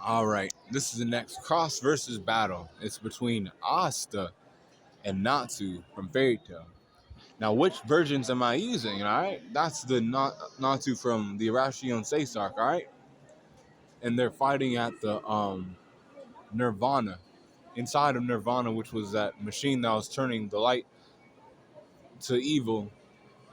Alright, this is the next Crossverses battle. It's between Asta and Natsu from Fairy Tail. Now, which versions am I using, alright? That's the Natsu from the Arashi on Seisark, alright? And they're fighting at the Nirvana. Inside of Nirvana, which was that machine that was turning the light to evil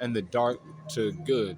and the dark to good.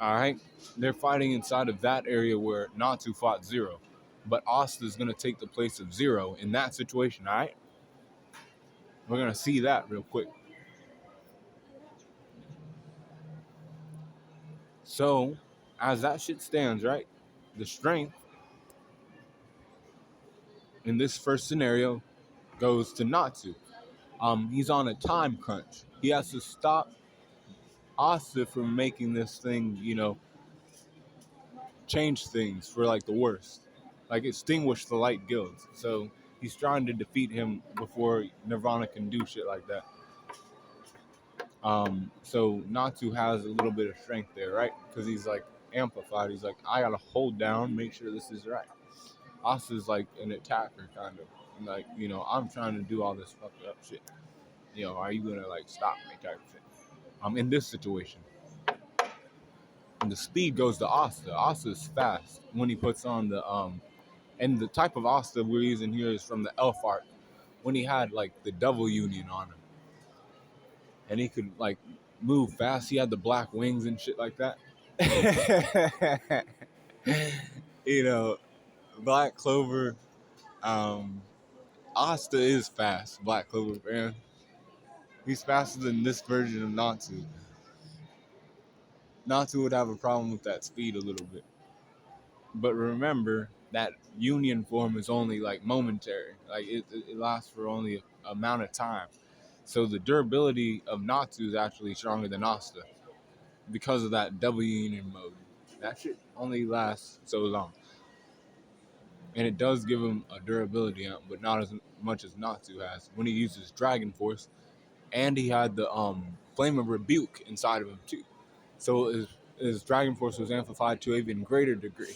Alright? They're fighting inside of that area where Natsu fought Zero. But Asta is going to take the place of Zero in that situation, alright? We're going to see that real quick. So, as that shit stands, right? The strength in this first scenario goes to Natsu. He's on a time crunch. He has to stop Asta from making this thing, change things for like the worst. Like extinguish the light guilds. So he's trying to defeat him before Nirvana can do shit like that. So Natsu has a little bit of strength there, right? Because he's like amplified. He's like, I gotta hold down, make sure this is right. Asta's like an attacker, kind of. And like, I'm trying to do all this fucked up shit. Are you gonna like stop me type of shit? In this situation. And the speed goes to Asta. Asta's fast when he puts on the and the type of Asta we're using here is from the Elf arc, when he had like the double union on him. And he could like move fast. He had the black wings and shit like that. Black Clover. Asta is fast. Black Clover, man. He's faster than this version of Natsu. Natsu would have a problem with that speed a little bit. But remember, that union form is only like momentary. Like it lasts for only an amount of time. So the durability of Natsu is actually stronger than Asta because of that double union mode. That shit only lasts so long. And it does give him a durability up, but not as much as Natsu has when he uses Dragon Force. And he had the Flame of Rebuke inside of him too. So his Dragon Force was amplified to an even greater degree.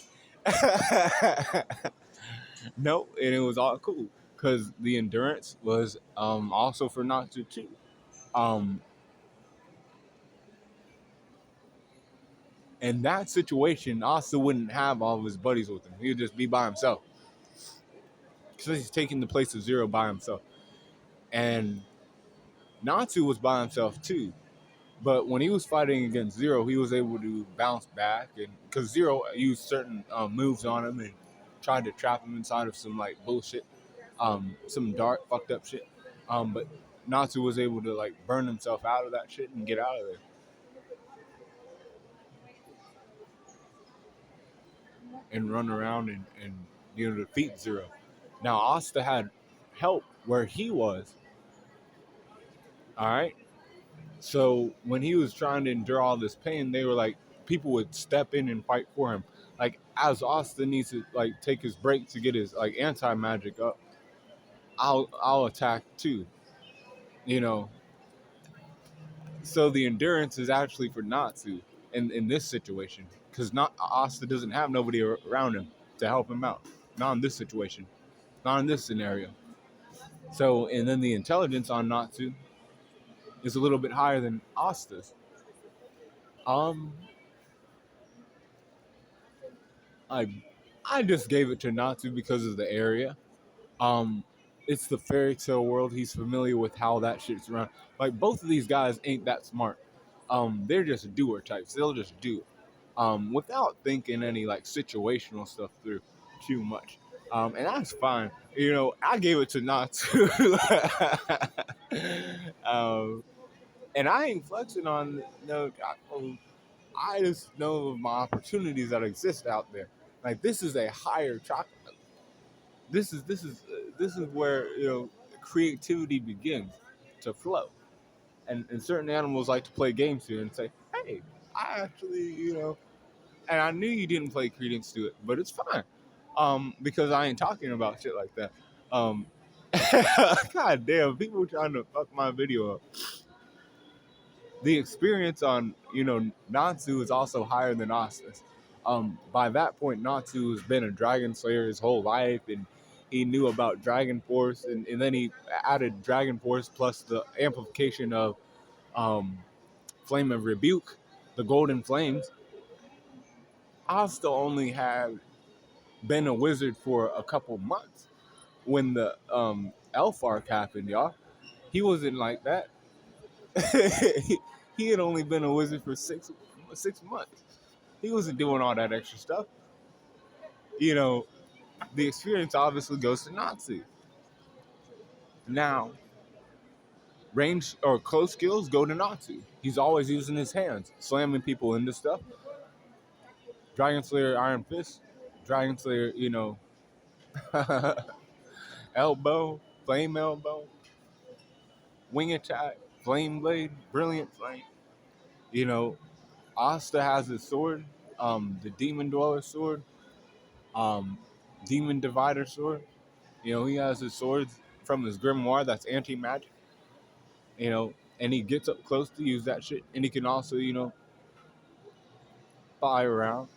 No, and it was all cool because the endurance was also for Natsu too. In that situation, Asta wouldn't have all of his buddies with him. He would just be by himself because he's taking the place of Zero by himself. And Natsu was by himself too. But when he was fighting against Zero, he was able to bounce back, and because Zero used certain moves on him and tried to trap him inside of some like bullshit, some dark fucked up shit. But Natsu was able to like burn himself out of that shit and get out of there. And run around and defeat Zero. Now Asta had help where he was. Alright? So when he was trying to endure all this pain, they were like, people would step in and fight for him. Like as Asta needs to like take his break to get his like anti-magic up, I'll attack too. So the endurance is actually for Natsu in this situation. Because Asta doesn't have nobody around him to help him out. Not in this situation. Not in this scenario. So, and then the intelligence on Natsu is a little bit higher than Asta's. I just gave it to Natsu because of the area. It's the fairy tale world. He's familiar with how that shit's run. Like both of these guys ain't that smart. They're just doer types. They'll just do it. Without thinking any like situational stuff through too much. And that's fine. I gave it to Natsu. And I ain't flexing on I just know of my opportunities that exist out there. Like this is a higher chocolate. This is where creativity begins to flow. And certain animals like to play games here and say, hey, I actually, and I knew you didn't play Credence to it, but it's fine. Because I ain't talking about shit like that. God damn, people trying to fuck my video up. The experience on, Natsu is also higher than Asta's. By that point, Natsu has been a Dragon Slayer his whole life, and he knew about Dragon Force, and then he added Dragon Force plus the amplification of um, Flame of Rebuke, the Golden Flames. Asta only had been a wizard for a couple months when the Elf arc happened, y'all. He wasn't like that. he had only been a wizard for 6 months. He wasn't doing all that extra stuff. You know, the experience obviously goes to Natsu. Now, range or close skills go to Natsu. He's always using his hands, slamming people into stuff. Dragon Slayer, Iron Fist. Dragon Slayer, elbow, flame elbow, wing attack, flame blade, brilliant flame. You know, Asta has his sword, the Demon Dweller sword, um, Demon Divider sword. He has his swords from his grimoire that's anti-magic. And he gets up close to use that shit, and he can also, fly around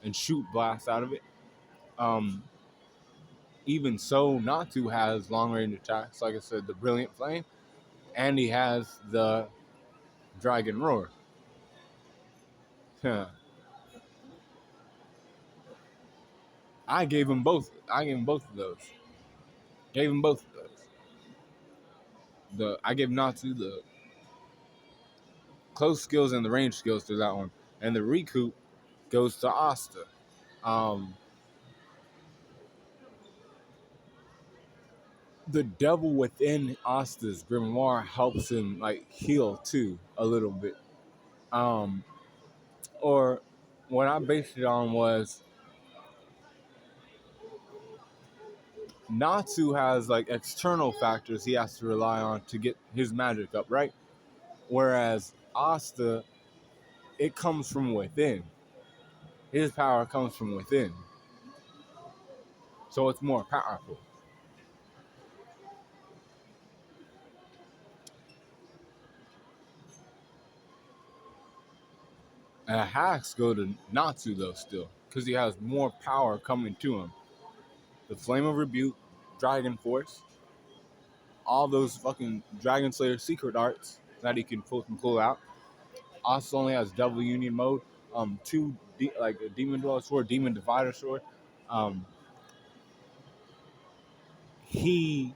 and shoot blasts out of it. Um, Even so, Natsu has long range attacks, like I said, the Brilliant Flame, and he has the Dragon Roar. I gave him both. I gave him both of those. Gave him both of those. I gave Natsu the close skills and the range skills to that one, and the recoup goes to Asta. The devil within Asta's grimoire helps him heal too a little bit. Or what I based it on was Natsu has external factors he has to rely on to get his magic up, right? Whereas Asta, it comes from within. His power comes from within. So it's more powerful. And hacks go to Natsu though still, because he has more power coming to him. The Flame of Rebuke, Dragon Force, all those fucking Dragon Slayer secret arts that he can pull out. Asta only has double union mode. Two a Demon Dweller sword, Demon Divider sword. He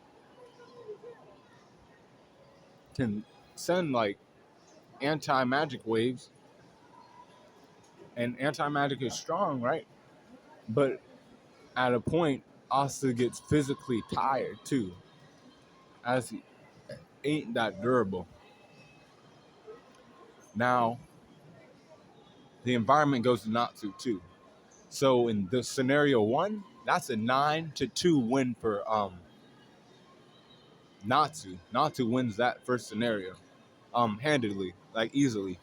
can send anti-magic waves, and anti-magic is strong, right? But at a point, Asta gets physically tired too, as he ain't that durable. Now, the environment goes to Natsu too. So in the scenario 1, that's a 9-2 win for Natsu. Natsu wins that first scenario, handedly, easily.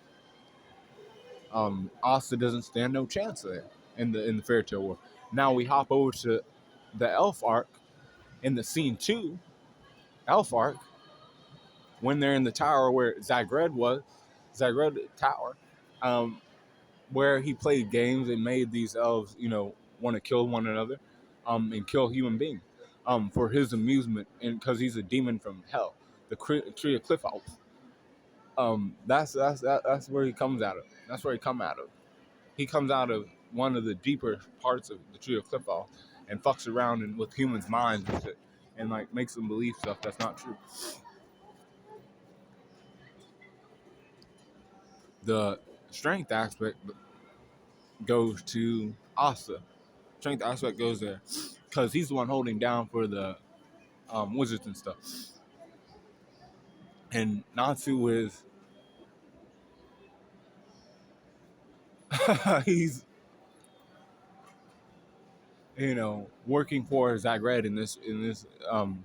Asta doesn't stand no chance there in the Fairy Tale War. Now we hop over to the Elf arc in the scene 2, Elf arc, when they're in the tower where Zagred Tower, where he played games and made these elves, want to kill one another, and kill human beings, for his amusement, and because he's a demon from hell, the Tree of Cliff Elf. That's where he comes out of. That's where he come out of. He comes out of one of the deeper parts of the Tree of Cliff Elf and fucks around with humans' minds and shit, and makes them believe stuff that's not true. The strength aspect goes to Asta. Strength aspect goes there because he's the one holding down for the wizards and stuff. And Natsu is he's working for Zagred in this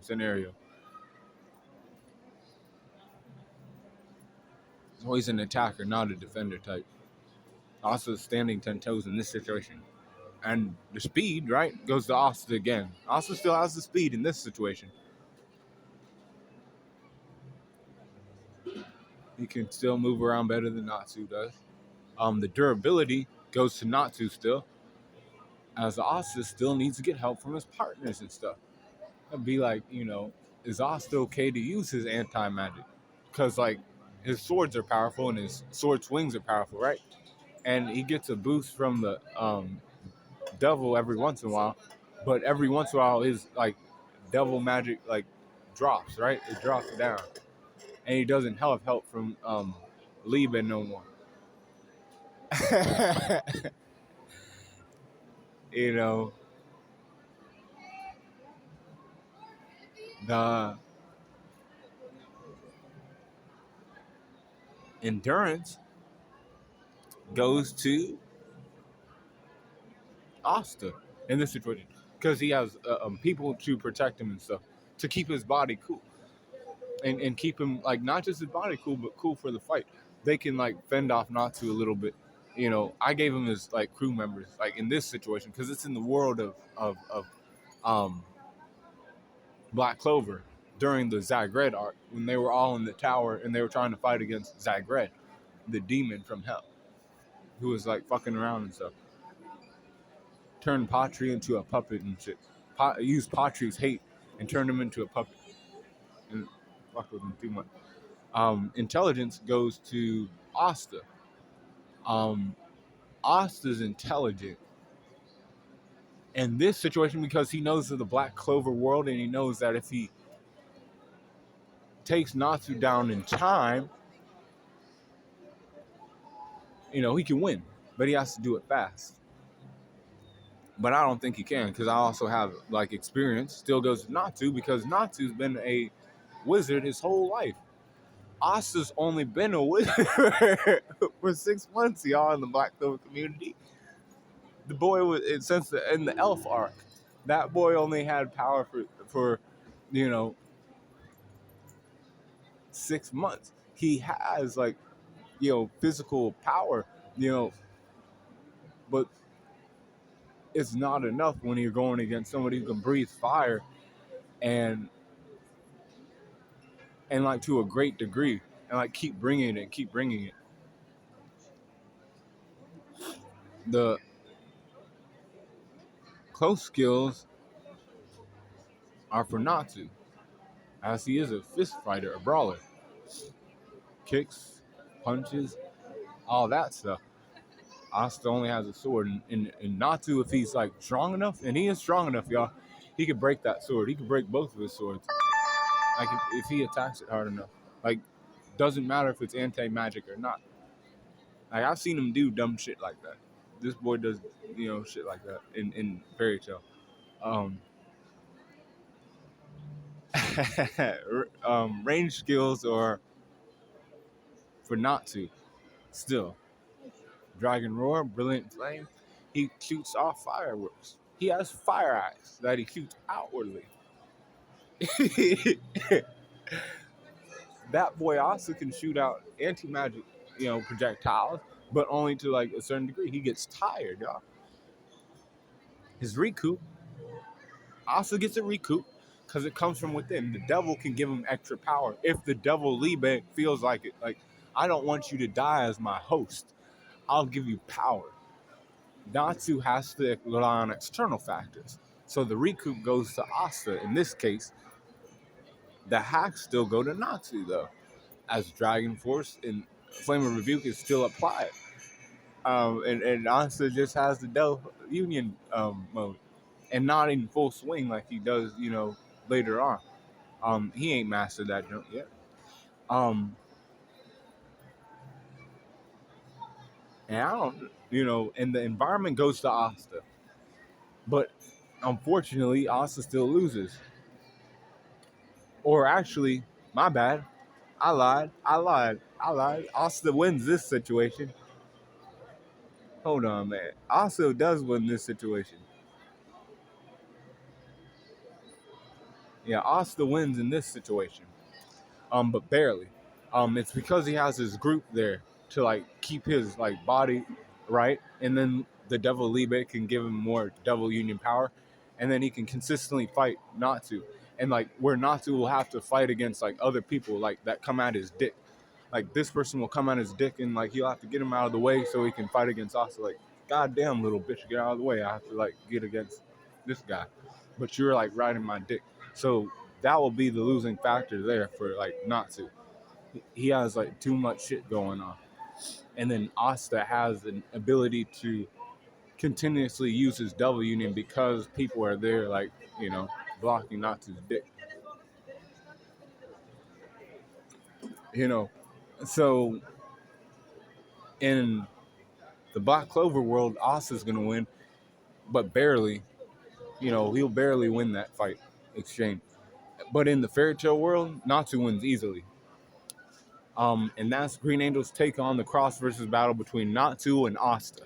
scenario. So he's an attacker, not a defender type. Also standing 10 toes in this situation. And the speed, right, goes to Asta again. Asta still has the speed in this situation. He can still move around better than Natsu does. The durability goes to Natsu still, as Asta still needs to get help from his partners and stuff. I'd be like, is Asta okay to use his anti-magic? Because, like, his swords are powerful and his sword swings are powerful, right? And he gets a boost from the devil every once in a while, but every once in a while his, like, devil magic, like, drops, right? It drops down. And he doesn't have help from Lieben no more. you know, the endurance goes to Asta in this situation because he has people to protect him and stuff to keep his body cool and keep him, like, not just his body cool but cool for the fight. They can, like, fend off Natsu a little bit. I gave him as, like, crew members, like, in this situation, because it's in the world of Black Clover during the Zagred arc when they were all in the tower and they were trying to fight against Zagred, the demon from hell, who was, like, fucking around and stuff. Turned Patri into a puppet and shit. Used Patri's hate and turned him into a puppet. And fuck with him too much. Intelligence goes to Asta. Asta's intelligent in this situation because he knows of the Black Clover world, and he knows that if he takes Natsu down in time, he can win, but he has to do it fast. But I don't think he can, because I also have, like, experience. Still goes to Natsu because Natsu's been a wizard his whole life. Asta's only been a wizard for 6 months, y'all, in the Black Clover community. The boy was, in the elf arc, that boy only had power for 6 months. He has, like, physical power, but it's not enough when you're going against somebody who can breathe fire and like, to a great degree, and, like, keep bringing it. The close skills are for Natsu, as he is a fist fighter, a brawler. Kicks, punches, all that stuff. Asta only has a sword, and Natsu, if he's, like, strong enough, and he is strong enough, y'all, he could break that sword. He could break both of his swords. Like, if he attacks it hard enough. Like, doesn't matter if it's anti-magic or not. Like, I've seen him do dumb shit like that. This boy does, shit like that in Fairy Tail. Range skills are for Natsu still. Dragon Roar, Brilliant Flame. He shoots off fireworks. He has fire eyes that he shoots outwardly. That boy also can shoot out anti-magic, projectiles, but only to, like, a certain degree. He gets tired, y'all. His recoup also gets a recoup because it comes from within. The devil can give him extra power if the devil Liebe feels like it. Like, I don't want you to die as my host. I'll give you power. Natsu has to rely on external factors. So the recoup goes to Asta. In this case, the hacks still go to Natsu, though, as Dragon Force and Flame of Rebuke is still applied. And Asta just has the Delph Union mode, and not in full swing like he does, later on. He ain't mastered that jump yet. And I don't, and the environment goes to Asta. But unfortunately, Asta still loses. Or actually, my bad. I lied. Asta wins this situation. Hold on, man. Asta does win this situation. Yeah, Asta wins in this situation. But barely. It's because he has his group there to, like, keep his, like, body right, and then the Devil Liebe can give him more Devil Union power, and then he can consistently fight Natsu. And, like, where Natsu will have to fight against, like, other people, like, that come at his dick. Like, this person will come at his dick, and, like, he'll have to get him out of the way so he can fight against Asta. Like, goddamn little bitch, get out of the way. I have to like get against this guy. But you're like riding my dick. So that will be the losing factor there for like Natsu. He has like too much shit going on. And then Asta has an ability to continuously use his double union because people are there, like, you know, blocking Natsu's dick. You know, so in the Black Clover world, Asta's gonna win, but barely. You know, he'll barely win that fight exchange. But in the Fairy Tail world, Natsu wins easily. And that's Green Angel's take on the cross versus battle between Natsu and Asta.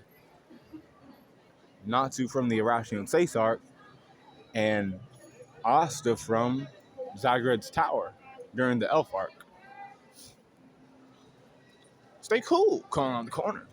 Natsu from the Irrational Sace arc, and Asta from Zagred's Tower during the Elf arc. Stay cool, calling on the corner.